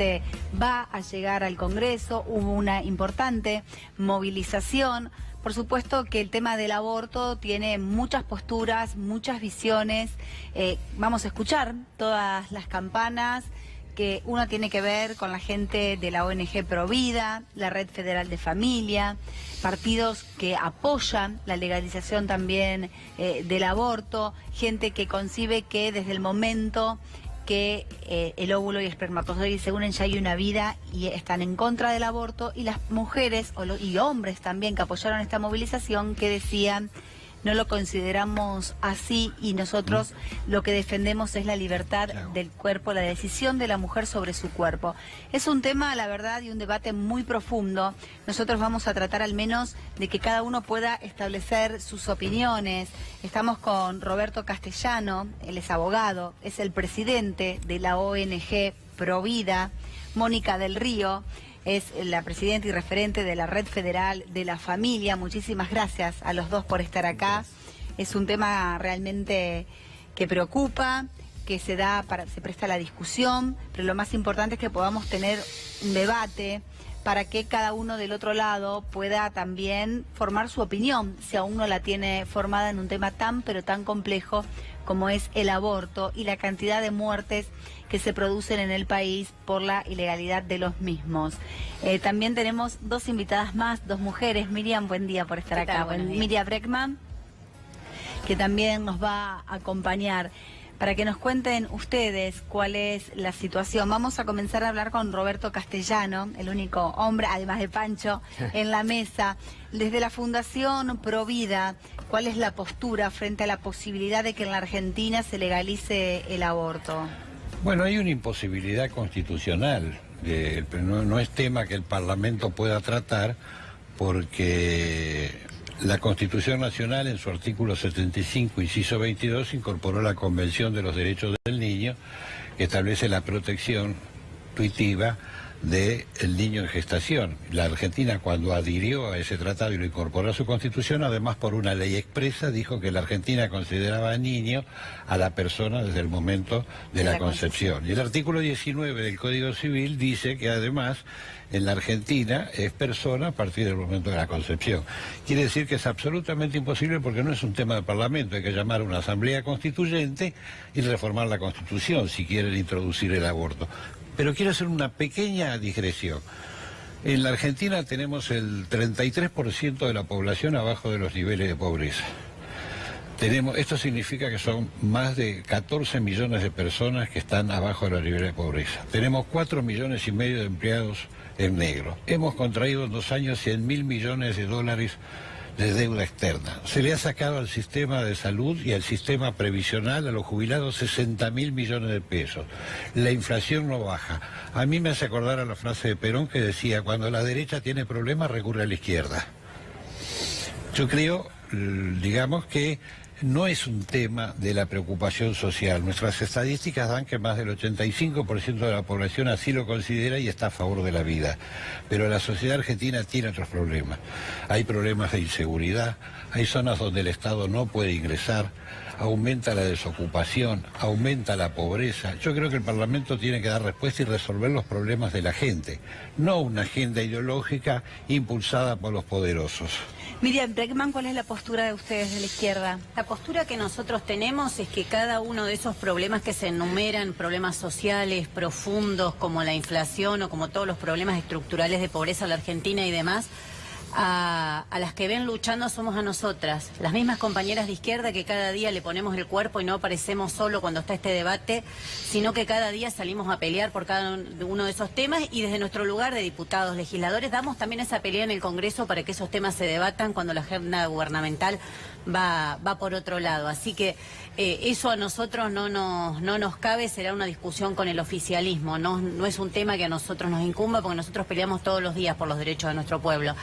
este va a llegar al Congreso. Hubo una importante movilización. Por supuesto que el tema del aborto tiene muchas posturas, muchas visiones. Vamos a escuchar todas las campanas que uno tiene que ver con la gente de la ONG Provida, la Red Federal de Familia, partidos que apoyan la legalización también del aborto, gente que concibe que desde el momento que el óvulo y el espermatozoide se unen ya hay una vida y están en contra del aborto, y las mujeres y hombres también que apoyaron esta movilización que decían: no lo consideramos así y nosotros lo que defendemos es la libertad del cuerpo, la decisión de la mujer sobre su cuerpo. Es un tema, la verdad, y un debate muy profundo. Nosotros vamos a tratar al menos de que cada uno pueda establecer sus opiniones. Estamos con Roberto Castellano, él es abogado, es el presidente de la ONG Provida. Mónica del Río es la presidenta y referente de la Red Federal de la Familia. Muchísimas gracias a los dos por estar acá. Es un tema realmente que preocupa, que se presta a la discusión, pero lo más importante es que podamos tener un debate para que cada uno del otro lado pueda también formar su opinión, si aún no la tiene formada en un tema tan pero tan complejo como es el aborto y la cantidad de muertes que se producen en el país por la ilegalidad de los mismos. También tenemos dos invitadas más, dos mujeres. Miriam, buen día por estar acá. Miriam Breckman, que también nos va a acompañar para que nos cuenten ustedes cuál es la situación. Vamos a comenzar a hablar con Roberto Castellano, el único hombre, además de Pancho, en la mesa. Desde la Fundación Provida, ¿cuál es la postura frente a la posibilidad de que en la Argentina se legalice el aborto? Bueno, hay una imposibilidad constitucional. No es tema que el Parlamento pueda tratar, porque la Constitución Nacional, en su artículo 75, inciso 22, incorporó la Convención de los Derechos del Niño, que establece la protección tuitiva del niño en gestación. La Argentina, cuando adhirió a ese tratado y lo incorporó a su Constitución, además por una ley expresa, dijo que la Argentina consideraba niño a la persona desde el momento de la concepción. Y el artículo 19 del Código Civil dice que además en la Argentina es persona a partir del momento de la concepción. Quiere decir que es absolutamente imposible, porque no es un tema de Parlamento, hay que llamar a una asamblea constituyente y reformar la Constitución si quieren introducir el aborto. Pero quiero hacer una pequeña digresión. En la Argentina tenemos el 33% de la población abajo de los niveles de pobreza. Esto significa que son más de 14 millones de personas que están abajo de los niveles de pobreza. Tenemos 4,5 millones de empleados en negro. Hemos contraído en 2 años 100.000 millones de dólares de deuda externa. Se le ha sacado al sistema de salud y al sistema previsional, a los jubilados, 60.000 millones de pesos. La inflación no baja. A mí me hace acordar a la frase de Perón que decía: cuando la derecha tiene problemas, recurre a la izquierda. Yo creo, digamos, que no es un tema de la preocupación social. Nuestras estadísticas dan que más del 85% de la población así lo considera y está a favor de la vida. Pero la sociedad argentina tiene otros problemas. Hay problemas de inseguridad, hay zonas donde el Estado no puede ingresar, aumenta la desocupación, aumenta la pobreza. Yo creo que el Parlamento tiene que dar respuesta y resolver los problemas de la gente, no una agenda ideológica impulsada por los poderosos. Miriam Breckman, ¿cuál es la postura de ustedes de la izquierda? La postura que nosotros tenemos es que cada uno de esos problemas que se enumeran, problemas sociales profundos como la inflación o como todos los problemas estructurales de pobreza en la Argentina y demás, a las que ven luchando somos a nosotras, las mismas compañeras de izquierda que cada día le ponemos el cuerpo y no aparecemos solo cuando está este debate, sino que cada día salimos a pelear por cada uno de esos temas, y desde nuestro lugar de diputados, legisladores, damos también esa pelea en el Congreso para que esos temas se debatan cuando la agenda gubernamental va por otro lado. Así que eso a nosotros no nos cabe, será una discusión con el oficialismo, no es un tema que a nosotros nos incumba, porque nosotros peleamos todos los días por los derechos de nuestro pueblo.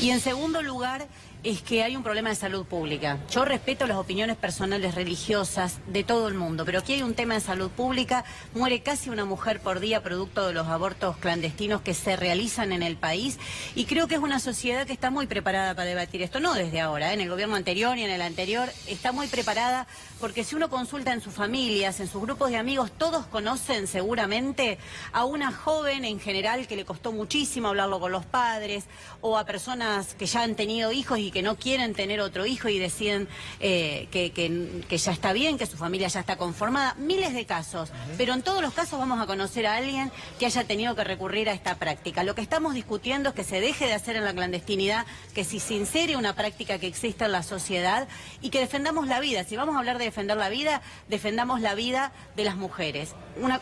Y en segundo lugar, es que hay un problema de salud pública. Yo respeto las opiniones personales religiosas de todo el mundo, pero aquí hay un tema de salud pública. Muere casi una mujer por día producto de los abortos clandestinos que se realizan en el país, y creo que es una sociedad que está muy preparada para debatir esto, no desde ahora. En el gobierno anterior convención y en el anterior, está muy preparada, porque si uno consulta en sus familias, en sus grupos de amigos, todos conocen seguramente a una joven en general que le costó muchísimo hablarlo con los padres, o a personas que ya han tenido hijos y que no quieren tener otro hijo y deciden que ya está bien, que su familia ya está conformada. Miles de casos, pero en todos los casos vamos a conocer a alguien que haya tenido que recurrir a esta práctica. Lo que estamos discutiendo es que se deje de hacer en la clandestinidad, que se sincere una práctica que existe en la sociedad y que defendamos la vida. Si vamos a hablar de defender la vida, defendamos la vida de las mujeres.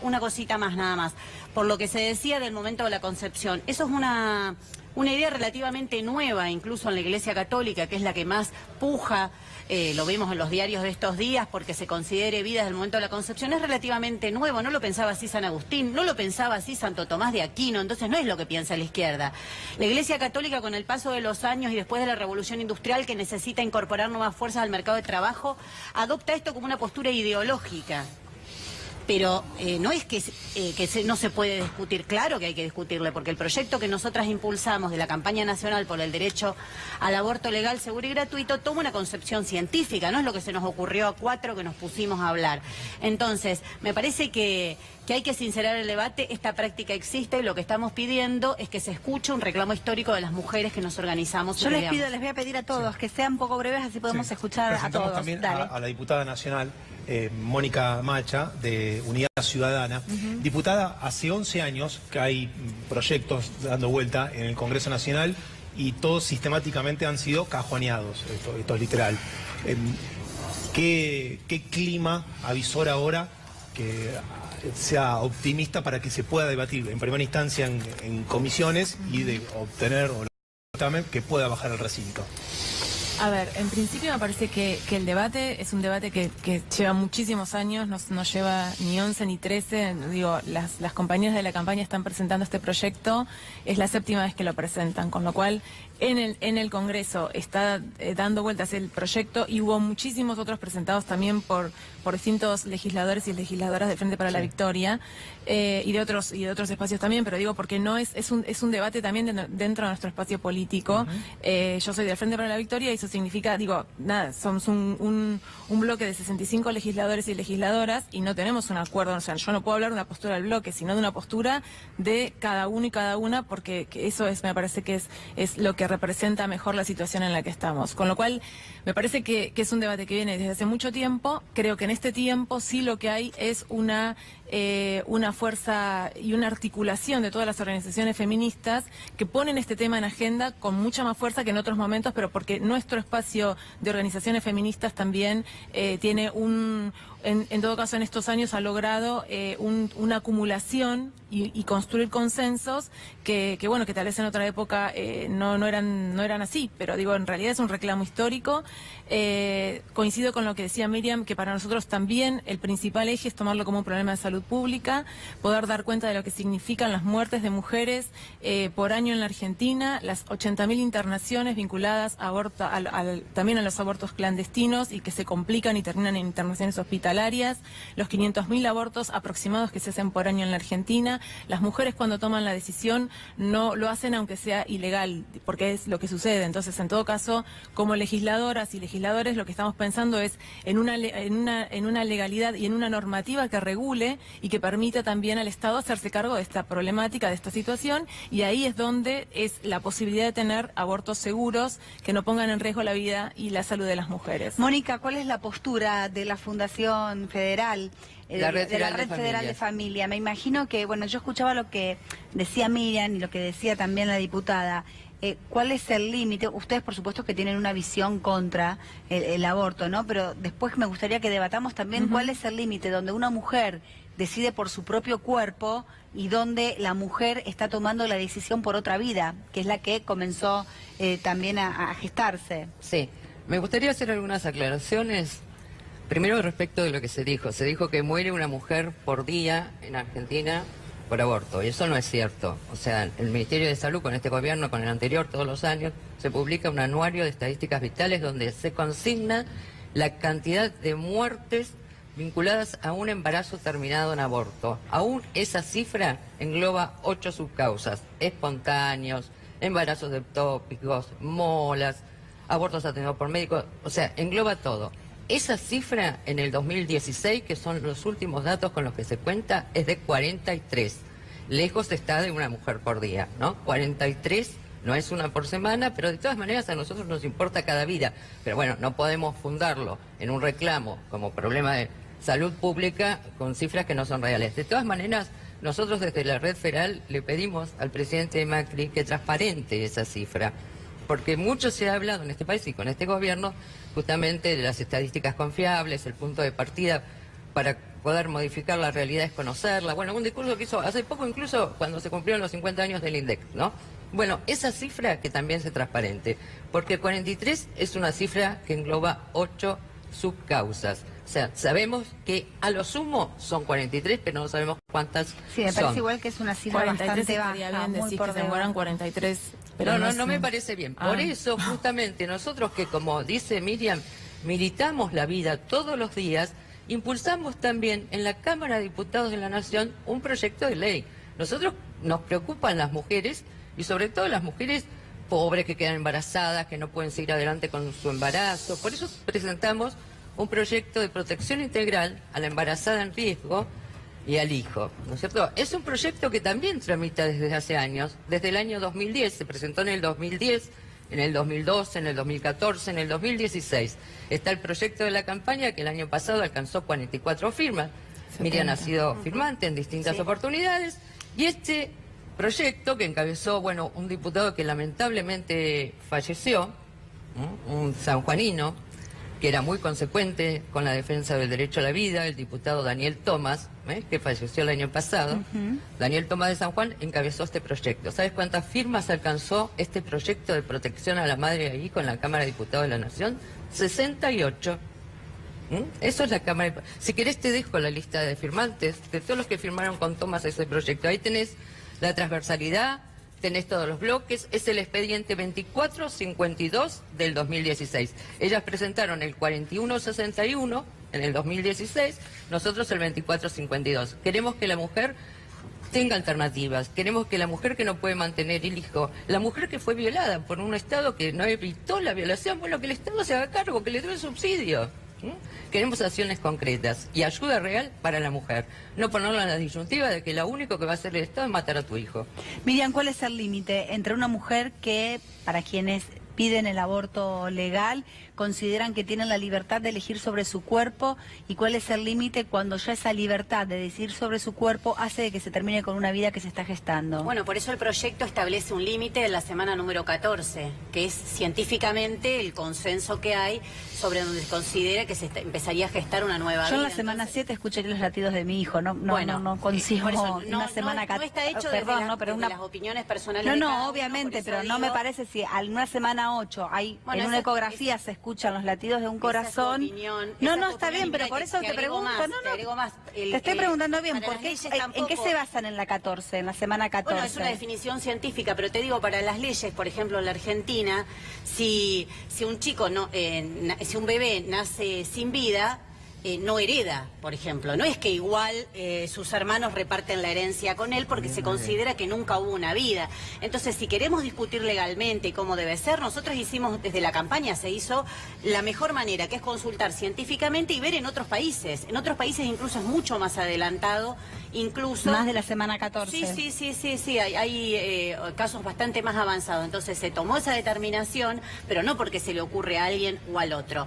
Una cosita más nada más. Por lo que se decía del momento de la concepción, eso es una idea relativamente nueva, incluso en la Iglesia Católica, que es la que más puja, lo vemos en los diarios de estos días, porque se considere vida desde el momento de la concepción. Es relativamente nuevo, no lo pensaba así San Agustín, no lo pensaba así Santo Tomás de Aquino, entonces no es lo que piensa la izquierda. La Iglesia Católica, con el paso de los años y después de la Revolución Industrial, que necesita incorporar nuevas fuerzas al mercado de trabajo, adopta esto como una postura ideológica. Pero no es que no se puede discutir, claro que hay que discutirle, porque el proyecto que nosotras impulsamos de la campaña nacional por el derecho al aborto legal, seguro y gratuito toma una concepción científica, no es lo que se nos ocurrió a 4 que nos pusimos a hablar. Entonces, me parece que hay que sincerar el debate, esta práctica existe y lo que estamos pidiendo es que se escuche un reclamo histórico de las mujeres que nos organizamos. Yo les voy a pedir a todos que sean un poco breves, así podemos escuchar a todos. También a la diputada nacional, Mónica Macha, de Unidad Ciudadana. Diputada, hace 11 años que hay proyectos dando vuelta en el Congreso Nacional y todos sistemáticamente han sido cajoneados, esto es literal. ¿Qué clima avisora ahora que sea optimista para que se pueda debatir en primera instancia en comisiones y de obtener que pueda bajar el recinto? A ver, en principio me parece que el debate es un debate que lleva muchísimos años, no lleva ni 11 ni 13, digo, las compañías de la campaña están presentando este proyecto, es la 7ª vez que lo presentan, con lo cual en el Congreso está dando vueltas el proyecto y hubo muchísimos otros presentados también por distintos legisladores y legisladoras de Frente para la Victoria y de otros espacios también, pero digo porque no es un debate también dentro de nuestro espacio político. Yo soy del Frente para la Victoria y eso significa, digo, nada, somos un bloque de 65 legisladores y legisladoras y no tenemos un acuerdo, o sea, yo no puedo hablar de una postura del bloque, sino de una postura de cada uno y cada una, porque eso me parece que es lo que representa mejor la situación en la que estamos. Con lo cual, me parece que es un debate que viene desde hace mucho tiempo. Creo que en este tiempo sí lo que hay es una fuerza y una articulación de todas las organizaciones feministas que ponen este tema en agenda con mucha más fuerza que en otros momentos, pero porque nuestro espacio de organizaciones feministas también tiene en todo caso en estos años ha logrado una acumulación y construir consensos que bueno, que tal vez en otra época no eran así, pero digo, en realidad es un reclamo histórico. Coincido con lo que decía Miriam, que para nosotros también el principal eje es tomarlo como un problema de salud pública, poder dar cuenta de lo que significan las muertes de mujeres por año en la Argentina, las 80.000 internaciones vinculadas también a los abortos clandestinos y que se complican y terminan en internaciones hospitalarias, los 500.000 abortos aproximados que se hacen por año en la Argentina. Las mujeres cuando toman la decisión no lo hacen aunque sea ilegal, porque es lo que sucede. Entonces, en todo caso, como legisladoras y legisladores, lo que estamos pensando es en una legalidad y en una normativa que regule y que permita también al Estado hacerse cargo de esta problemática, de esta situación, y ahí es donde es la posibilidad de tener abortos seguros que no pongan en riesgo la vida y la salud de las mujeres. Mónica, ¿cuál es la postura de la Fundación Federal? De la Red Federal de Familia. Me imagino que, bueno, yo escuchaba lo que decía Miriam y lo que decía también la diputada. ¿Cuál es el límite? Ustedes, por supuesto, que tienen una visión contra el aborto, ¿no? Pero después me gustaría que debatamos también cuál es el límite donde una mujer decide por su propio cuerpo y donde la mujer está tomando la decisión por otra vida, que es la que comenzó también a gestarse. Sí, me gustaría hacer algunas aclaraciones. Primero, respecto de lo que se dijo que muere una mujer por día en Argentina por aborto, y eso no es cierto. O sea, el Ministerio de Salud, con este gobierno, con el anterior, todos los años, se publica un anuario de estadísticas vitales donde se consigna la cantidad de muertes vinculadas a un embarazo terminado en aborto. Aún esa cifra engloba 8 subcausas: espontáneos, embarazos ectópicos, molas, abortos atendidos por médicos, o sea, engloba todo. Esa cifra en el 2016, que son los últimos datos con los que se cuenta, es de 43. Lejos está de una mujer por día, ¿no? 43 no es una por semana, pero de todas maneras a nosotros nos importa cada vida. Pero bueno, no podemos fundarlo en un reclamo como problema de salud pública con cifras que no son reales. De todas maneras, nosotros desde la Red Feral le pedimos al presidente Macri que transparente esa cifra, porque mucho se ha hablado en este país y con este gobierno justamente de las estadísticas confiables, el punto de partida para poder modificar la realidad es conocerla. Bueno, un discurso que hizo hace poco, incluso cuando se cumplieron los 50 años del INDEC, ¿no? Bueno, esa cifra que también sea transparente, porque 43 es una cifra que engloba 8 subcausas. O sea, sabemos que a lo sumo son 43, pero no sabemos cuántas Sí, me parece son. igual que es una cifra 43 bastante estaría baja, bien muy decir por que se debajo. mueran 43. Pero No me parece bien. Ah. Por eso, justamente, nosotros que, como dice Miriam, militamos la vida todos los días, impulsamos también en la Cámara de Diputados de la Nación un proyecto de ley. Nosotros nos preocupan las mujeres y sobre todo las mujeres pobres que quedan embarazadas, que no pueden seguir adelante con su embarazo. Por eso presentamos un proyecto de protección integral a la embarazada en riesgo y al hijo, ¿no es cierto? Es un proyecto que también tramita desde hace años, desde el año 2010, se presentó en el 2010, en el 2012, en el 2014, en el 2016. Está el proyecto de la campaña que el año pasado alcanzó 44 firmas. Miriam ha sido firmante en distintas oportunidades y este proyecto que encabezó, bueno, un diputado que lamentablemente falleció, ¿no? Un sanjuanino, que era muy consecuente con la defensa del derecho a la vida, el diputado Daniel Tomás, que falleció el año pasado. Daniel Tomás de San Juan encabezó este proyecto. ¿Sabes cuántas firmas alcanzó este proyecto de protección a la madre ahí con la Cámara de Diputados de la Nación? 68. Eso es la Cámara. Si querés te dejo la lista de firmantes, de todos los que firmaron con Tomás ese proyecto. Ahí tenés la transversalidad, tenés todos los bloques, es el expediente 2452 del 2016. Ellas presentaron el 4161 en el 2016, nosotros el 2452. Queremos que la mujer tenga alternativas, queremos que la mujer que no puede mantener el hijo, la mujer que fue violada por un Estado que no evitó la violación, bueno, que el Estado se haga cargo, que le dé el subsidio. Queremos acciones concretas y ayuda real para la mujer. No ponerla en la disyuntiva de que lo único que va a hacer el Estado es matar a tu hijo. Miriam, ¿cuál es el límite entre una mujer que, para quienes piden el aborto legal, consideran que tienen la libertad de elegir sobre su cuerpo, y cuál es el límite cuando ya esa libertad de decidir sobre su cuerpo hace de que se termine con una vida que se está gestando? Bueno, por eso el proyecto establece un límite en la semana número 14, que es científicamente el consenso que hay sobre donde se considera que empezaría a gestar una nueva vida. Yo en la semana 7 escuché los latidos de mi hijo, no consigo por eso, una semana 14. No está hecho desde las opiniones personales de cada uno, obviamente, por eso pero no digo, me parece si en una semana 8 hay Bueno, en una esa- ecografía se escuchan los latidos de un corazón. No, está bien, pero por eso te pregunto. Te estoy preguntando bien, ¿por qué, ¿en qué se basan en la 14, en la semana 14? Bueno, es una definición científica, pero te digo, para las leyes, por ejemplo, en la Argentina, si un chico, si un bebé nace sin vida, no hereda, por ejemplo. No es que igual sus hermanos reparten la herencia con él porque se considera que nunca hubo una vida. Entonces, si queremos discutir legalmente cómo debe ser, nosotros hicimos, desde la campaña se hizo la mejor manera, que es consultar científicamente y ver en otros países. En otros países incluso es mucho más adelantado, incluso... Más de la semana 14. Sí, hay casos bastante más avanzados. Entonces se tomó esa determinación, pero no porque se le ocurre a alguien o al otro.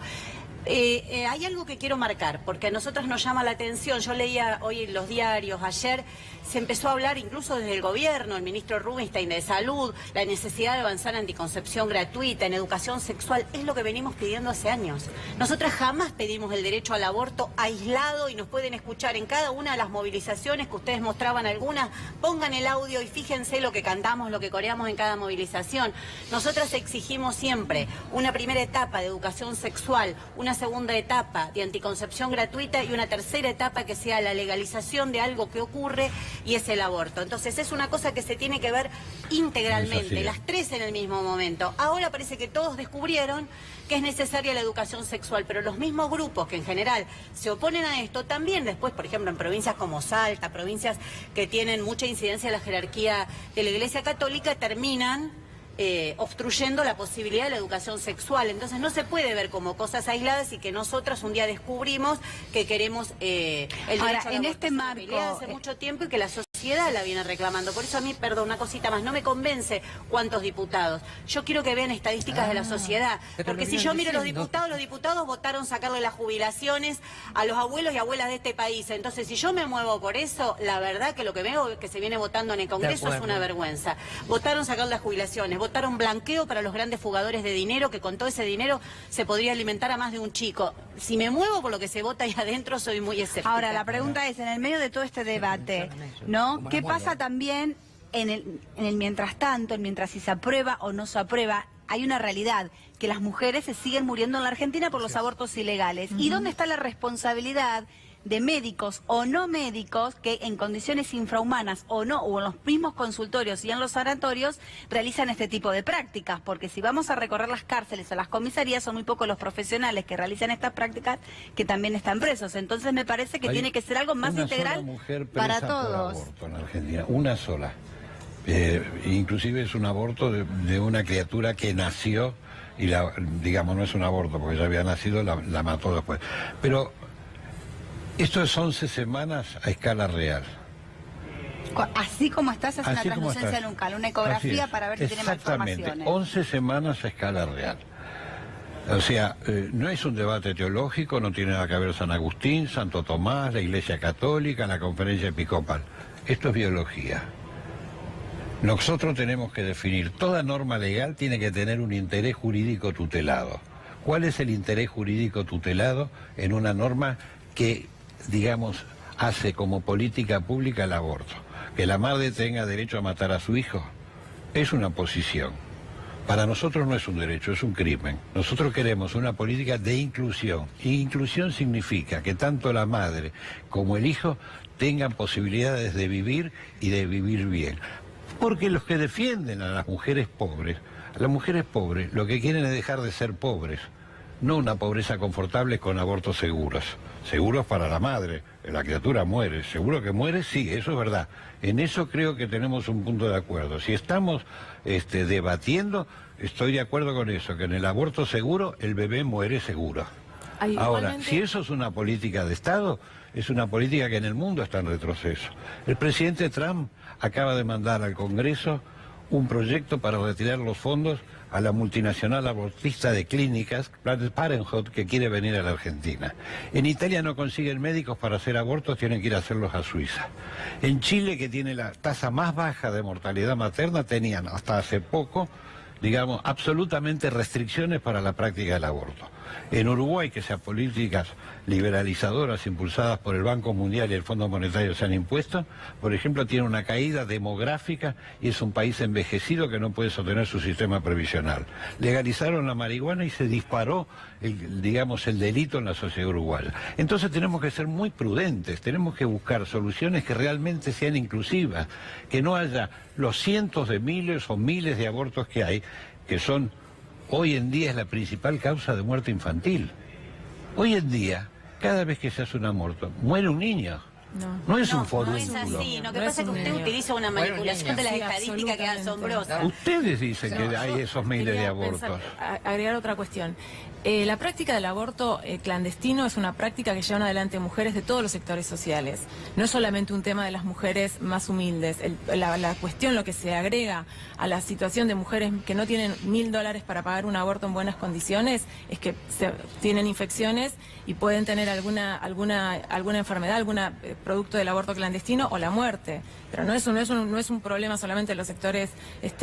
Hay algo que quiero marcar, porque a nosotros nos llama la atención. Yo leía hoy en los diarios, ayer se empezó a hablar incluso desde el gobierno, el ministro Rubinstein de Salud, la necesidad de avanzar en anticoncepción gratuita, en educación sexual. Es lo que venimos pidiendo hace años. Nosotras jamás pedimos el derecho al aborto aislado, y nos pueden escuchar en cada una de las movilizaciones que ustedes mostraban algunas. Pongan el audio y fíjense lo que cantamos, lo que coreamos en cada movilización. Nosotras exigimos siempre una primera etapa de educación sexual, una segunda etapa de anticoncepción gratuita y una tercera etapa que sea la legalización de algo que ocurre, y es el aborto. Entonces es una cosa que se tiene que ver integralmente, las tres en el mismo momento. Ahora parece que todos descubrieron que es necesaria la educación sexual, pero los mismos grupos que en general se oponen a esto también después, por ejemplo, en provincias como Salta, provincias que tienen mucha incidencia en la jerarquía de la Iglesia Católica, terminan obstruyendo la posibilidad de la educación sexual. Entonces no se puede ver como cosas aisladas y que nosotras un día descubrimos que queremos el derecho Ahora, a la en aborto. este Es una marco, pelea hace mucho tiempo y que la sociedad la viene reclamando. Por eso a mí, perdón, una cosita más, no me convence cuántos diputados. Yo quiero que vean estadísticas de la sociedad, pero porque lo si yo vienen miro diciendo. los diputados votaron sacarle las jubilaciones a los abuelos y abuelas de este país. Entonces, si yo me muevo por eso, la verdad que lo que veo que se viene votando en el Congreso es una vergüenza. Votaron sacar las jubilaciones, votaron blanqueo para los grandes fugadores de dinero, que con todo ese dinero se podría alimentar a más de un chico. Si me muevo por lo que se vota ahí adentro, soy muy escéptica. Ahora, la pregunta es, en el medio de todo este debate, ¿no? ¿Qué pasa también en el mientras tanto, mientras si se aprueba o no se aprueba? Hay una realidad, que las mujeres se siguen muriendo en la Argentina por los abortos ilegales. ¿Y dónde está la responsabilidad de médicos o no médicos que en condiciones infrahumanas o no, o en los mismos consultorios y en los sanatorios, realizan este tipo de prácticas? Porque si vamos a recorrer las cárceles o las comisarías, son muy pocos los profesionales que realizan estas prácticas que también están presos. Entonces me parece que Hay tiene que ser algo más una integral sola mujer para presa por todos. aborto en Argentina, una sola. Inclusive es un aborto de una criatura que nació y digamos no es un aborto porque ya había nacido, la mató después. Pero esto es 11 semanas a escala real. Así como estás, hace una Así como translucencia estás. nuncal, una Así ecografía es. para ver si tiene Exactamente, malformaciones. 11 semanas a escala real. O sea, no es un debate teológico, no tiene nada que ver San Agustín, Santo Tomás, la Iglesia Católica, la Conferencia Episcopal. Esto es biología. Nosotros tenemos que definir, toda norma legal tiene que tener un interés jurídico tutelado. ¿Cuál es el interés jurídico tutelado en una norma que, digamos, hace como política pública el aborto? Que la madre tenga derecho a matar a su hijo es una posición. Para nosotros no es un derecho, es un crimen. Nosotros queremos una política de inclusión. Y inclusión significa que tanto la madre como el hijo tengan posibilidades de vivir y de vivir bien. Porque los que defienden a las mujeres pobres lo que quieren es dejar de ser pobres. No una pobreza confortable con abortos seguros. Seguros para la madre, la criatura muere. Seguro que muere, sí, eso es verdad. En eso creo que tenemos un punto de acuerdo. Si estamos debatiendo, estoy de acuerdo con eso, que en el aborto seguro el bebé muere seguro. Ahora, si eso es una política de Estado, es una política que en el mundo está en retroceso. El presidente Trump acaba de mandar al Congreso un proyecto para retirar los fondos a la multinacional abortista de clínicas, Planned Parenthood, que quiere venir a la Argentina. En Italia no consiguen médicos para hacer abortos, tienen que ir a hacerlos a Suiza. En Chile, que tiene la tasa más baja de mortalidad materna, tenían hasta hace poco, digamos, absolutamente restricciones para la práctica del aborto. En Uruguay, que sean políticas liberalizadoras impulsadas por el Banco Mundial y el Fondo Monetario se han impuesto, por ejemplo, tiene una caída demográfica y es un país envejecido que no puede sostener su sistema previsional. Legalizaron la marihuana y se disparó, el delito en la sociedad uruguaya. Entonces tenemos que ser muy prudentes, tenemos que buscar soluciones que realmente sean inclusivas, que no haya los cientos de miles o miles de abortos que hay, que son, hoy en día es la principal causa de muerte infantil. Hoy en día, cada vez que se hace un aborto, muere un niño. No es un forúnculo. No es así, lo que No pasa es es que un usted niño. utiliza una Bueno, manipulación de las Sí, estadísticas que es absolutamente. asombrosa. Ustedes dicen que hay esos miles de Quería abortos. agregar otra cuestión. La práctica del aborto clandestino es una práctica que llevan adelante mujeres de todos los sectores sociales. No es solamente un tema de las mujeres más humildes. La cuestión, lo que se agrega a la situación de mujeres que no tienen $1.000 para pagar un aborto en buenas condiciones, es que tienen infecciones y pueden tener alguna enfermedad, algún producto del aborto clandestino o la muerte. Pero no es un problema solamente de los sectores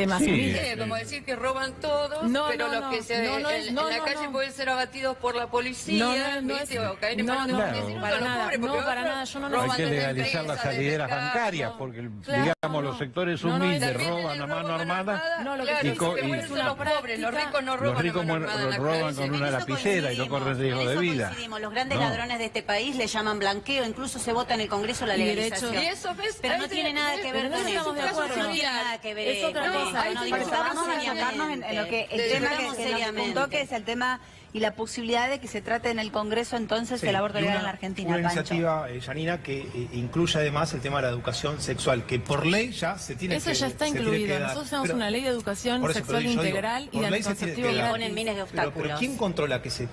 más Sí. humildes. Como decir que roban todos, No, pero no, los no, que se no, no es- en no, la no, calle no. pueden ser abatidos por la policía, No, ¿viste? es- O caer en no, manos no, de Claro. los vecinos, para los nada, pobres, porque no, para otros nada, yo no roban Hay que desde legalizar las empresas, salideras desde bancarias, carros. porque Claro, digamos no. los sectores No, no, humildes También roban el a robo mano con armada. No, lo que claro, quiero y co- que y- mueren son los pobres, los ricos no roban Los ricos a mano armada en la roban calle. con una En eso lapicera y no corren riesgo en de eso vida. coincidimos. Los grandes No. ladrones de este país le llaman blanqueo, incluso se vota en el Congreso la Y legalización. derecho- Y eso, ¿ves? Pero no Ahí tiene nada que ver pero no con eso. estamos de acuerdo. No tiene nada que ver. Es otra No, cosa. ahí No, sí no, discutamos Vamos a seriamente. enfocarnos en lo que el tema Discutamos que nos seriamente. apuntó, que es el tema y la posibilidad de que se trate en el Congreso entonces Sí, el aborto y legal en la Argentina. Una Pancho. iniciativa, Yanina, que incluye además el tema de la educación sexual, que por ley ya se tiene Eso que ya está se tiene que incluido. dar. Nosotros tenemos Pero- una ley de educación por eso, sexual pero yo digo, integral y por de ley se tiene anticonceptivo que dar. gratis. Ponen miles de Pero obstáculos. ¿quién controla que se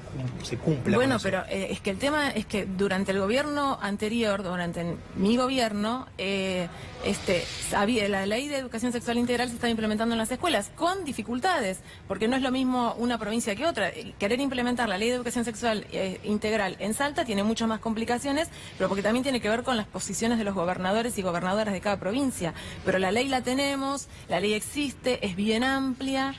cumpla? Bueno, con eso? pero es que el tema es que durante el gobierno anterior, durante mi gobierno, la ley de educación sexual integral se estaba implementando en las escuelas con dificultades, porque no es lo mismo una provincia que otra. Querer implementar la ley de educación sexual integral en Salta tiene muchas más complicaciones, pero porque también tiene que ver con las posiciones de los gobernadores y gobernadoras de cada provincia. Pero la ley la tenemos, la ley existe, es bien amplia.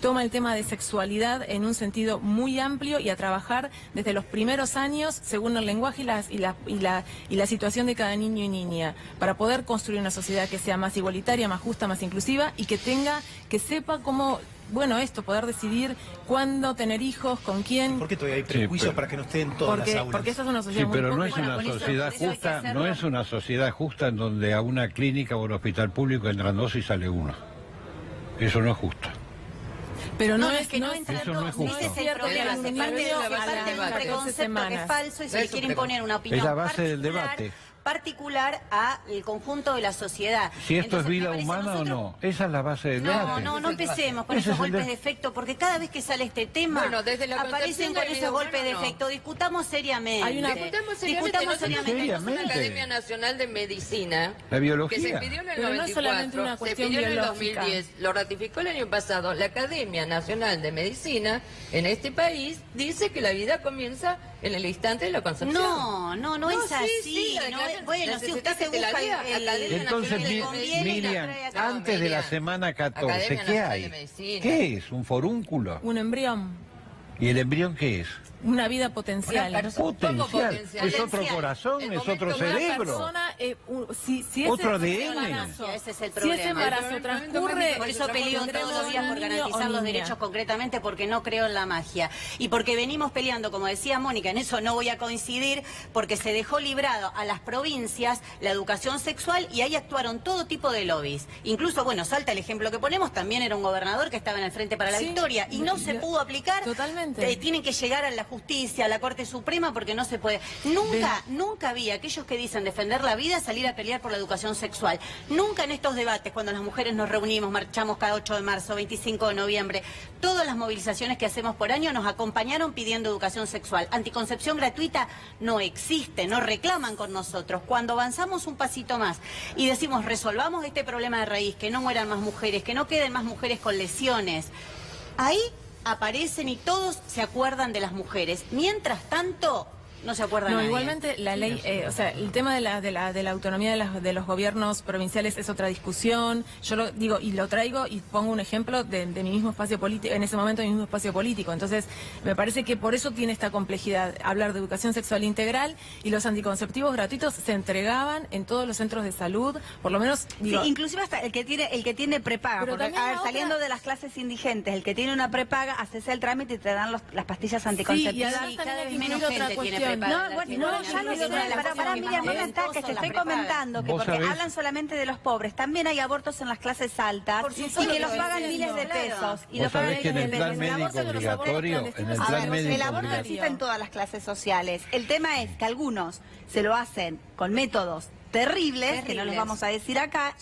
Toma el tema de sexualidad en un sentido muy amplio y a trabajar desde los primeros años según el lenguaje y la situación de cada niño y niña, para poder construir una sociedad que sea más igualitaria, más justa, más inclusiva y que sepa cómo, poder decidir cuándo tener hijos, con quién. ¿Por qué todavía hay Sí, prejuicios pero- para que no estén en todas las aulas? Porque esa es una sociedad Sí, muy pero poco- no es bueno, una con eso- sociedad por eso hay que justa, hacerlo. no es una sociedad justa en donde a una clínica o un hospital público entran 2 y sale 1. Eso no es justo. Pero no, No, es es que no es entran Eso no dos, es justo. ese es el cierto que problema, hay un se parte niño de a la un debate. preconcepto que es Semanas. falso y se le Eso quiere preconcepto. imponer una opinión Es la base del particular al conjunto de la sociedad. Si esto Entonces, es vida me parece, humana o nosotros- no, esa es la base del debate. No empecemos con Ese esos es el golpes de- de efecto, porque cada vez que sale este tema, Bueno, desde la aparecen concepción con de esos vida golpes de humana, no. efecto. Discutamos seriamente. Hay una- Discutamos seriamente. Discutamos Nosotros seriamente. tenemos una Seriamente. Academia Nacional de Medicina. La biología. Que se pidió en el Pero no es 94, solamente una se cuestión pidió en el biológica. 2010, lo ratificó el año pasado. La Academia Nacional de Medicina en este país dice que la vida comienza en el instante de la concepción. No es sí, así. sí, no la es- bueno, si usted necesitas se que te la busca diga, Academia Entonces, Nacional de le conviene, Miriam, la trae acá. antes de la Miriam, semana 14, Academia ¿qué Nacional hay? de Medicina. ¿Qué es? ¿Un forúnculo? Un embrión, ¿Y el embrión qué es? una vida potencial. Una persona- Potencial. potencial? Es otro Potencial. corazón, El es otro momento más cerebro. Persona, si Otro ese ADN. embarazo, Ese es el si problema. ese embarazo El momento transcurre, Por eso peleo tendremos todos los días por un niño garantizar o los niña. derechos concretamente, porque no creo en la magia. Y porque venimos peleando, como decía Mónica, en eso no voy a coincidir, porque se dejó librado a las provincias la educación sexual y ahí actuaron todo tipo de lobbies. Incluso, Salta el ejemplo que ponemos, también era un gobernador que estaba en el Frente para la Sí, Victoria y no se pudo aplicar. Totalmente. Tienen que llegar a la justicia, a la Corte Suprema, porque no se puede. Nunca vi a aquellos que dicen defender la vida salir a pelear por la educación sexual. Nunca en estos debates, cuando las mujeres nos reunimos, marchamos cada 8 de marzo, 25 de noviembre, todas las movilizaciones que hacemos por año nos acompañaron pidiendo educación sexual. Anticoncepción gratuita no existe, no reclaman con nosotros. Cuando avanzamos un pasito más y decimos resolvamos este problema de raíz, que no mueran más mujeres, que no queden más mujeres con lesiones, ahí aparecen y todos se acuerdan de las mujeres. Mientras tanto, no se acuerdan No, nadie. igualmente la ley, el tema de la autonomía de los gobiernos provinciales es otra discusión. Yo lo digo y lo traigo y pongo un ejemplo de mi mismo espacio político, en ese momento de mi mismo espacio político. Entonces, me parece que por eso tiene esta complejidad hablar de educación sexual integral, y los anticonceptivos gratuitos se entregaban en todos los centros de salud, por lo menos digo, Sí, inclusive hasta el que tiene prepaga, Pero porque también a ver, la otra- saliendo de las clases indigentes, el que tiene una prepaga, haces el trámite y te dan las pastillas sí, y anticonceptivas. además Sí, también cada hay vez que menos incluir otra gente tiene cuestión. prepaga. No, bueno, no, ya lo Una sé, de las cosas para que Miriam, más no me ataques, te son las estoy prepagas. comentando que Vos porque sabés- hablan solamente de los pobres, también hay abortos en las clases altas Por y supuesto que los que pagan sí, miles de claro. pesos. Y Vos los pagan sabés que en miles el de plan pesos. médico aborto de los obligatorio, abortos en el A plan ver, médico el aborto obligatorio. existe en todas las clases sociales. El tema es que algunos se lo hacen con métodos terribles, que no los vamos a decir acá,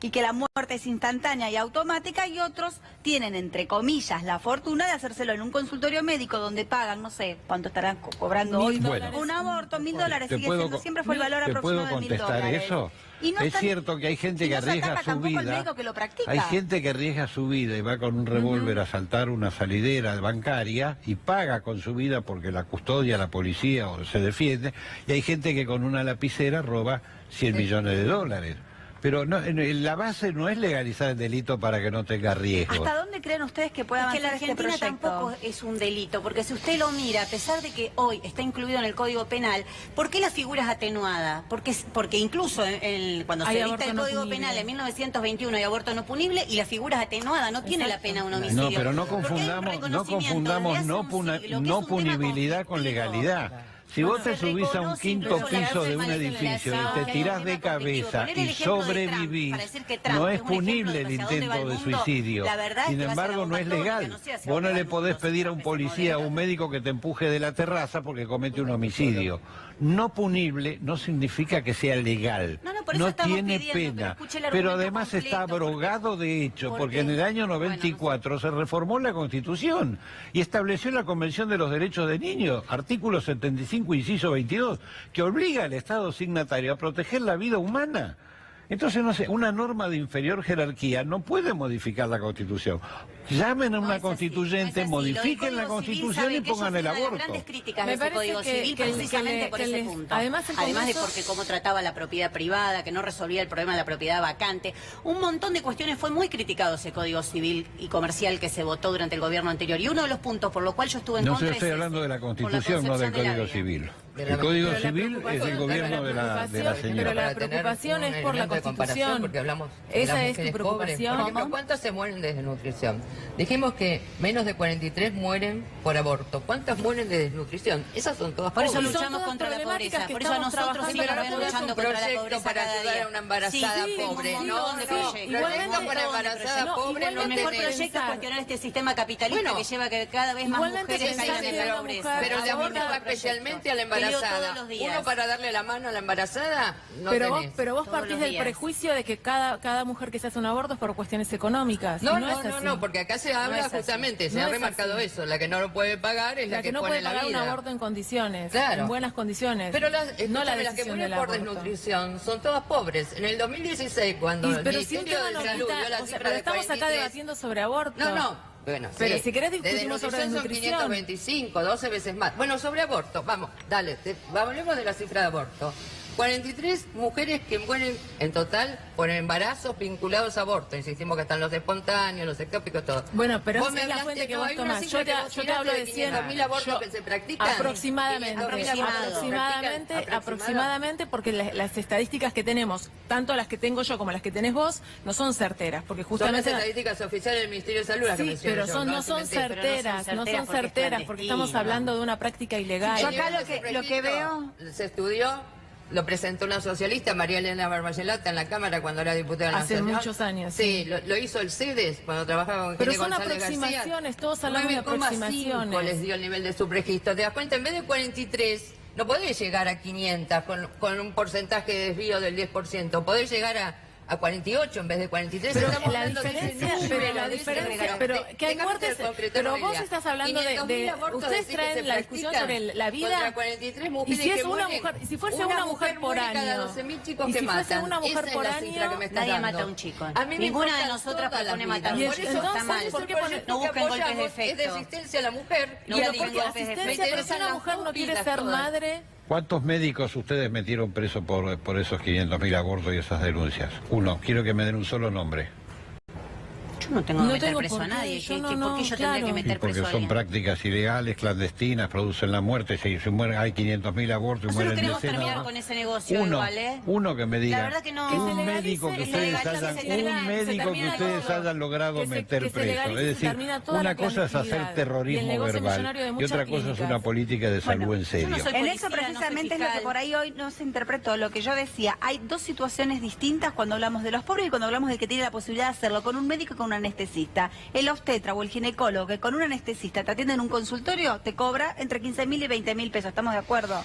y que la muerte es instantánea y automática, y otros tienen, entre comillas, la fortuna de hacérselo en un consultorio médico donde pagan, no sé, cuánto estarán cobrando hoy, Bueno. un aborto, $1.000, ¿Te sigue puedo siendo, co- siempre fue el valor ¿Te puedo aproximado de contestar $1.000. eso? Y no Es están- cierto que hay gente y que no se arriesga ataca su tampoco al vida. médico que lo practica. Hay gente que arriesga su vida y va con un revólver a asaltar una salidera bancaria y paga con su vida porque la custodia, la policía o se defiende. Y hay gente que con una lapicera roba 100 millones de dólares. Pero no, la base no es legalizar el delito para que no tenga riesgo. ¿Hasta dónde creen ustedes que puede Es que avanzar la este Argentina proyecto? tampoco es un delito, porque si usted lo mira, a pesar de que hoy está incluido en el Código Penal, ¿por qué la figura es atenuada? Porque incluso cuando Hay se aborto dicta el no Código punible. Penal en 1921 hay aborto no punible y la figura es atenuada, no tiene la pena un homicidio. No, pero no Porque hay un confundamos, reconocimiento desde hace un siglo, que no es un tema punibilidad con conflictivo. legalidad. Si vos te se subís a un reconoce quinto incluso la piso de un raza de edificio y te manipulación, tirás de tema conflictivo. cabeza Poner el y ejemplo de Trump sobrevivís, para decir que Trump no es es un ejemplo punible de el hacia dónde va intento el de mundo, suicidio. la verdad es Sin que va hacia embargo, la no es bomba atómica, legal. no sé hacia Vos no dónde va le el podés mundo, pedir a si un se policía, a modera. un médico que te empuje de la terraza porque comete un homicidio. No punible no significa que sea legal. No, por eso estamos tiene pidiendo, pero pena. escuche el Pero argumento además está completo, porque- abrogado de hecho, ¿por porque qué? en el año Bueno, no sé. 94 se reformó la Constitución y estableció la Convención de los Derechos de Niños, artículo 75, inciso 22, que obliga al Estado signatario a proteger la vida humana. Entonces, no sé, una norma de inferior jerarquía no puede modificar la Constitución. Llamen a No una es así, constituyente, no es así. modifiquen la Lo del Código Civil, Constitución sabe y que yo pongan fui el una de las aborto. grandes críticas Me de ese parece Código que- Civil que el- precisamente que le- por que ese les- punto. además el Además de Congreso- porque cómo trataba la propiedad privada, que no resolvía el problema de la propiedad vacante. Un montón de cuestiones. Fue muy criticado ese Código Civil y comercial que se votó durante el gobierno anterior. Y uno de los puntos por los cuales yo estuve en No contra sé, estoy es hablando ese, de la por Constitución, no del concepción de la Código vida. Civil. De El la- Código Pero la Civil es preocupación- el gobierno de la pero señora. la Para tener preocupación un es por la elemento de comparación, Constitución. porque hablamos de Esa las es tu mujeres pobres. preocupación. Por ejemplo, ¿cuántas se mueren de desnutrición? Dijimos que menos de 43 mueren por aborto. ¿Cuántas mueren de desnutrición? Esas son todas Por eso pobres. Son luchamos todas contra la problemáticas pobreza. que Por eso a estamos nosotros trabajando. sí Pero nos no ven tenés luchando un contra la proyecto pobreza para cada ayudar día. a una embarazada Sí, pobre, un ¿no? montón de Sí, proyectos. igualmente- proyecto para embarazada No, pobre no El mejor tenés. proyecto es cuestionar este sistema capitalista Bueno, que lleva a que cada vez más igualmente mujeres pensar caigan que en la una pobreza. mujer Pero le aborta apuntaba especialmente a la Peleo todos embarazada. los días. Uno para darle la mano a la embarazada, no pero tenés. vos Todos partís los del días. prejuicio de que cada mujer que se hace un aborto es por cuestiones económicas. No, y no, es no, así. no, porque acá se habla es así. justamente, se No ha es remarcado así. eso. La que no lo puede pagar es La que no pone puede la pagar un vida. aborto en condiciones, Claro. en buenas condiciones. Pero no la las que decisión mueren del por aborto. desnutrición son todas pobres. En el 2016, cuando el Pero si un Ministerio tema de no Salud quita, dio la o sea, cifra pero de estamos acá 43. debatiendo sobre aborto. No, no. Bueno, Pero sí. si querés De discutimos sobre desnutrición son desnutrición. 525, 12 veces más. Bueno, sobre aborto, vamos, dale, hablemos de la cifra de aborto. 43 mujeres que mueren en total por embarazos vinculados a aborto. Insistimos que están los espontáneos, los ectópicos, todo. Bueno, pero Vos esa me es la hablaste, fuente que no, vos hay una tomás. cifra Yo te que vos hablo de tiraste 100. 500.000 abortos yo- que se practican. Aproximadamente, 500.000 aproximadamente, porque las estadísticas que tenemos, tanto las que tengo yo como las que tenés vos, no son certeras, porque Son las justamente... estadísticas oficiales del Ministerio de Salud las que Sí, menciono pero yo, no son mentir. certeras, no son certeras, porque estamos hablando de una práctica ilegal. Yo El acá nivel de lo que registro veo- se estudió, lo presentó una socialista, María Elena Barbayelata, en la Cámara cuando era diputada Hace nacional. muchos años, Sí, sí. lo hizo el CEDES cuando trabajaba con Pero Gine son González aproximaciones, García. todos hablamos de 9,5 aproximaciones. les dio el nivel de subregistro. ¿Te das cuenta? En vez de 43, no podés llegar a 500 con un porcentaje de desvío del 10%. Podés llegar a 48 en vez de 43. Pero Estamos la hablando de ese diferencia, número, pero la de ese diferencia, número. pero que hay Déjame muertes, concretar, pero vos Noelia. estás hablando 500.000 de abortos ustedes decís que se traen la discusión practican sobre la vida contra 43 mujeres y si es que una mueren. mujer, si fuese una mujer por muere cada año, 12.000 chicos y que si fuese matan. una mujer Esa por es la cifra año, que me estás Nadie dando. mata a un chico. A mí me Ninguna importan de nosotras todas las propone vidas. matar a un Por chico. eso Está entonces, mal. ¿por qué el ponen- proyecto no que busquen golpes de apoyamos es de efecto? asistencia a la mujer. No y y a busquen porque golpes de asistencia, efecto. pero si una mujer no quiere ser madre, ¿Cuántos médicos ustedes metieron presos por esos 500.000 abortos y esas denuncias? Uno, quiero que me den un solo nombre. Yo no tengo que No meter tengo preso por a qué, nadie. yo ¿Por no, qué yo claro. tendría que Y meter porque preso a son alguien? prácticas ilegales, clandestinas, producen la muerte, se mueren, hay 500.000 abortos y Nosotros mueren queremos decenas. terminar con ese negocio Uno, igual, ¿eh? uno que me diga, La verdad que no. Que se un legalice, médico que que se ustedes legalice, hayan, se termina- un se médico que termina ustedes todo. hayan logrado Que se- meter que se preso. legalice, Es se decir, termina toda una la cosa es hacer clandestinidad y el terrorismo negocio verbal millonario de y muchas otra cosa es clínicas. una política de salud Bueno, en serio. yo no soy En policía, eso no soy precisamente es lo que fiscal. por ahí hoy no se interpretó, lo que yo decía. Hay dos situaciones distintas cuando hablamos de los pobres y cuando hablamos del que tiene la posibilidad de hacerlo, con un médico y con un anestesista. El obstetra o el ginecólogo que con un anestesista te atiende en un consultorio, te cobra entre 15.000 y 20.000 pesos, ¿estamos de acuerdo?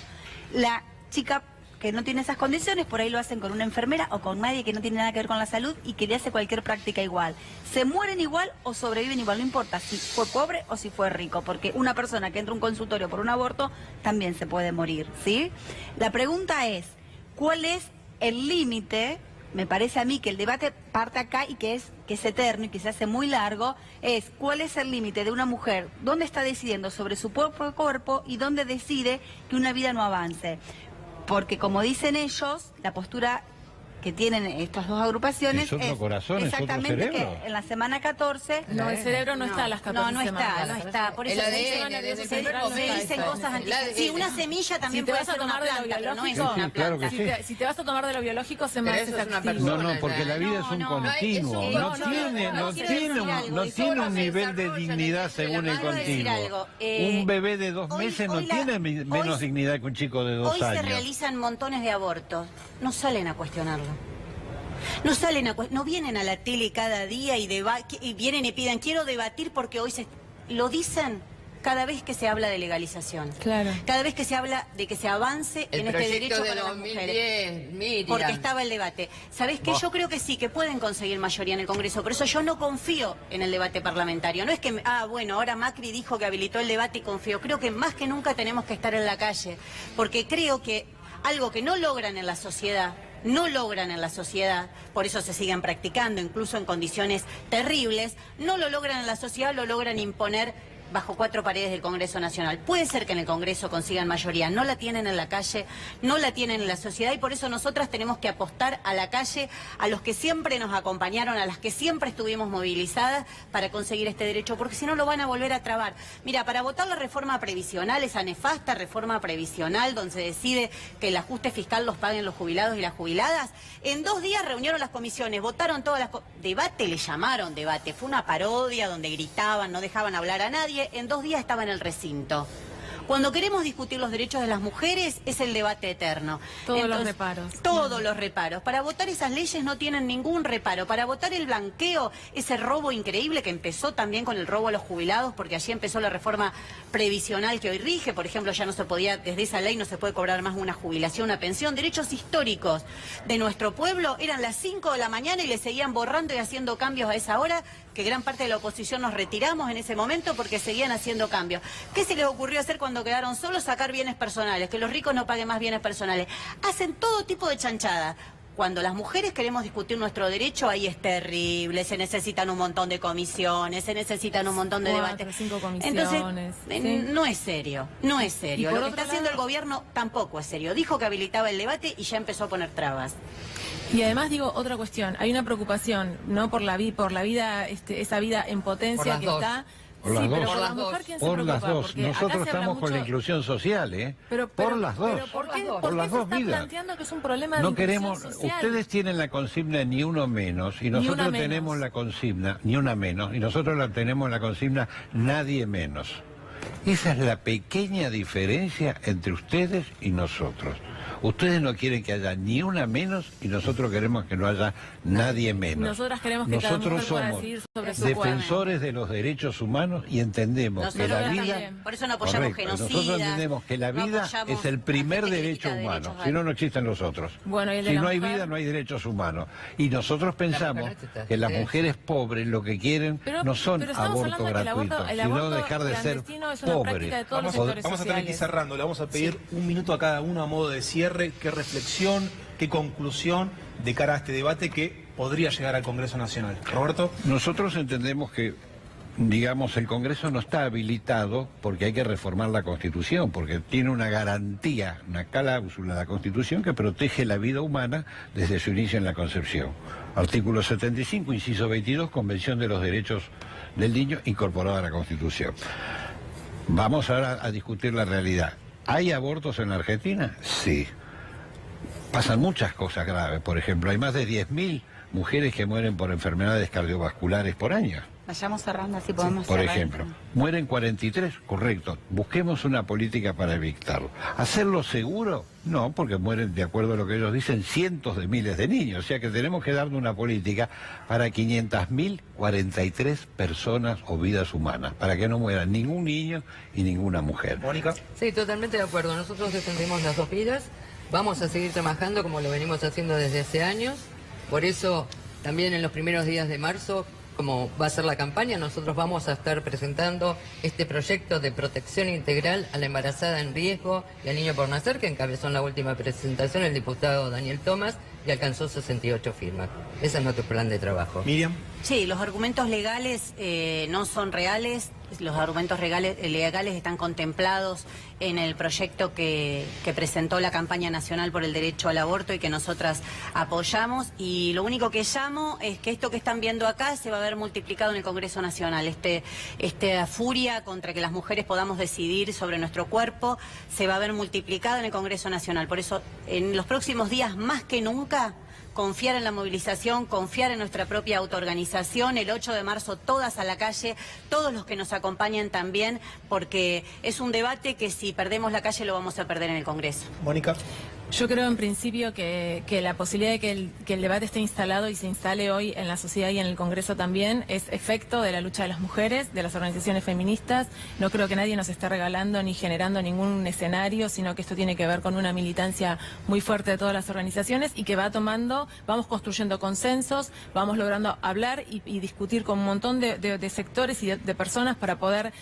La chica que no tiene esas condiciones, por ahí lo hacen con una enfermera o con nadie que no tiene nada que ver con la salud y que le hace cualquier práctica igual. Se mueren igual o sobreviven igual, no importa si fue pobre o si fue rico, porque una persona que entra a un consultorio por un aborto también se puede morir, ¿sí? La pregunta es, ¿cuál es el límite? Me parece a mí que el debate parte acá y que es eterno y que se hace muy largo, es cuál es el límite de una mujer, dónde está decidiendo sobre su propio cuerpo y dónde decide que una vida no avance. Porque como dicen ellos, la postura que tienen estas dos agrupaciones ¿Es otro corazón, es otro exactamente cerebro? que en la semana 14... No, el cerebro no está a las 14 no semanas. está, no está. Por eso El se ADN dicen- desde el se primer momento. dicen cosas anti... Sí, una semilla también Si te puede vas a ser una tomar de lo planta, pero no es biológico, una Sí, claro planta. que sí. Si te vas a tomar de lo biológico, se me Pero hace eso es una activo. persona. No, porque la vida es un No, continuo, no, no no, tiene, no, no quiero tiene, decir algo, no y tiene solo un se nivel de desarrolla dignidad en según el quiero decir continuo. algo, Un bebé de 2 hoy- meses no hoy la- tiene hoy- menos dignidad que un chico de 2 Hoy se años. realizan montones de abortos. No salen a cuestionarlo. No vienen a la tele cada día y vienen y piden, quiero debatir porque hoy lo dicen cada vez que se habla de legalización. Claro. Cada vez que se habla de que se avance El en este proyecto derecho de para las 2010, mujeres. Miriam. Porque estaba el debate. ¿Sabés qué? Yo creo que sí, que pueden conseguir mayoría en el Congreso. Por eso yo no confío en el debate parlamentario. No es que, bueno, ahora Macri dijo que habilitó el debate y confío. Creo que más que nunca tenemos que estar en la calle. Porque creo que algo que no logran en la sociedad, por eso se siguen practicando, incluso en condiciones terribles, no lo logran en la sociedad, lo logran imponer bajo 4 paredes del Congreso Nacional. Puede ser que en el Congreso consigan mayoría, no la tienen en la calle, no la tienen en la sociedad y por eso nosotras tenemos que apostar a la calle, a los que siempre nos acompañaron, a las que siempre estuvimos movilizadas para conseguir este derecho, porque si no lo van a volver a trabar. Mira, para votar la reforma previsional, esa nefasta reforma previsional donde se decide que el ajuste fiscal los paguen los jubilados y las jubiladas, en 2 días reunieron las comisiones, votaron todas las... Debate le llamaron debate, fue una parodia donde gritaban, no dejaban hablar a nadie. En 2 días estaba en el recinto. Cuando queremos discutir los derechos de las mujeres es el debate eterno. Todos los reparos. Todos los reparos. Para votar esas leyes no tienen ningún reparo. Para votar el blanqueo, ese robo increíble que empezó también con el robo a los jubilados, porque allí empezó la reforma previsional que hoy rige. Por ejemplo, ya no se podía, desde esa ley no se puede cobrar más una jubilación, una pensión. Derechos históricos de nuestro pueblo eran las 5 de la mañana y le seguían borrando y haciendo cambios a esa hora, que gran parte de la oposición nos retiramos en ese momento porque seguían haciendo cambios. ¿Qué se les ocurrió hacer cuando quedaron solos? Sacar bienes personales, que los ricos no paguen más bienes personales. Hacen todo tipo de chanchadas. Cuando las mujeres queremos discutir nuestro derecho, ahí es terrible, se necesitan un montón de comisiones, se necesitan un montón de 4, debates. 5 comisiones. Entonces, ¿sí? no es serio, no es serio. Y por Lo que otro está haciendo el lado- gobierno tampoco es serio. Dijo que habilitaba el debate y ya empezó a poner trabas. Y además digo otra cuestión, hay una preocupación, ¿no? Por la vida, esa vida en potencia Por las que dos. está. Por las sí, dos. pero por Por la las mujer, dos. ¿quién se Por preocupa? las dos. Porque acá Nosotros se habla estamos con la mucho- inclusión social, ¿eh? por las dos. Pero ¿por qué, Por por qué las se dos está vidas. planteando que es un problema de No inclusión queremos, social? ustedes tienen la consigna ni uno menos y una nosotros menos. tenemos la consigna ni una menos y nosotros la tenemos la consigna nadie menos. Esa es la pequeña diferencia entre ustedes y nosotros. Ustedes no quieren que haya ni una menos y nosotros queremos que no haya nadie menos. Nosotras queremos que cada nosotros mujer pueda somos decidir sobre su defensores de los derechos humanos y entendemos que la Nosotros vida... también. Por eso no apoyamos Correcto, genocidas. nosotros entendemos que la no vida apoyamos es el primer a gente que derecho critica humano, derechos si no, no existen los otros. Bueno, y el de Si la no hay mujer. vida, no hay derechos humanos. Y nosotros pensamos mujer que las está- mujeres pobres lo que quieren no son pero estamos abortos hablando de que gratuitos, el sino aborto dejar de ser clandestino es una pobres. práctica de todos los Vamos, sectores vamos a tener que ir sociales. cerrando. Le vamos a pedir un minuto a cada uno a modo de cierre. ¿Qué reflexión, qué conclusión de cara a este debate que podría llegar al Congreso Nacional? Roberto. Nosotros entendemos que, digamos, el Congreso no está habilitado porque hay que reformar la Constitución, porque tiene una garantía, una cláusula de la Constitución que protege la vida humana desde su inicio en la concepción. Artículo 75, inciso 22, Convención de los Derechos del Niño, incorporada a la Constitución. Vamos ahora a discutir la realidad. ¿Hay abortos en la Argentina? Sí. Pasan muchas cosas graves. Por ejemplo, hay más de 10.000 mujeres que mueren por enfermedades cardiovasculares por año. Vayamos cerrando, así podemos Por cerrar. ejemplo, mueren 43, correcto. Busquemos una política para evitarlo. ¿Hacerlo seguro? No, porque mueren, de acuerdo a lo que ellos dicen, cientos de miles de niños. O sea que tenemos que darle una política para 500.043 personas o vidas humanas, para que no mueran ningún niño y ninguna mujer. Mónica. Sí, totalmente de acuerdo. Nosotros defendemos las 2 vidas. Vamos a seguir trabajando como lo venimos haciendo desde hace años. Por eso, también en los primeros días de marzo, como va a ser la campaña, nosotros vamos a estar presentando este proyecto de protección integral a la embarazada en riesgo y al niño por nacer, que encabezó en la última presentación el diputado Daniel Tomás y alcanzó 68 firmas. Ese es nuestro plan de trabajo. Miriam. Sí, los argumentos legales no son reales. Los argumentos legales están contemplados en el proyecto que presentó la campaña nacional por el derecho al aborto y que nosotras apoyamos. Y lo único que llamo es que esto que están viendo acá se va a ver multiplicado en el Congreso Nacional. Esta furia contra que las mujeres podamos decidir sobre nuestro cuerpo se va a ver multiplicado en el Congreso Nacional. Por eso, en los próximos días, más que nunca, confiar en la movilización, confiar en nuestra propia autoorganización. El 8 de marzo todas a la calle, todos los que nos acompañan también, porque es un debate que si perdemos la calle lo vamos a perder en el Congreso. Mónica. Yo creo en principio que la posibilidad de que el debate esté instalado y se instale hoy en la sociedad y en el Congreso también es efecto de la lucha de las mujeres, de las organizaciones feministas. No creo que nadie nos esté regalando ni generando ningún escenario, sino que esto tiene que ver con una militancia muy fuerte de todas las organizaciones y que vamos construyendo consensos, vamos logrando hablar y discutir con un montón de sectores y de personas para poder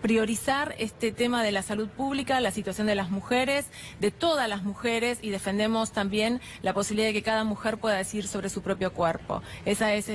priorizar este tema de la salud pública, la situación de las mujeres, de todas las mujeres, y defendemos también la posibilidad de que cada mujer pueda decidir sobre su propio cuerpo. Esa es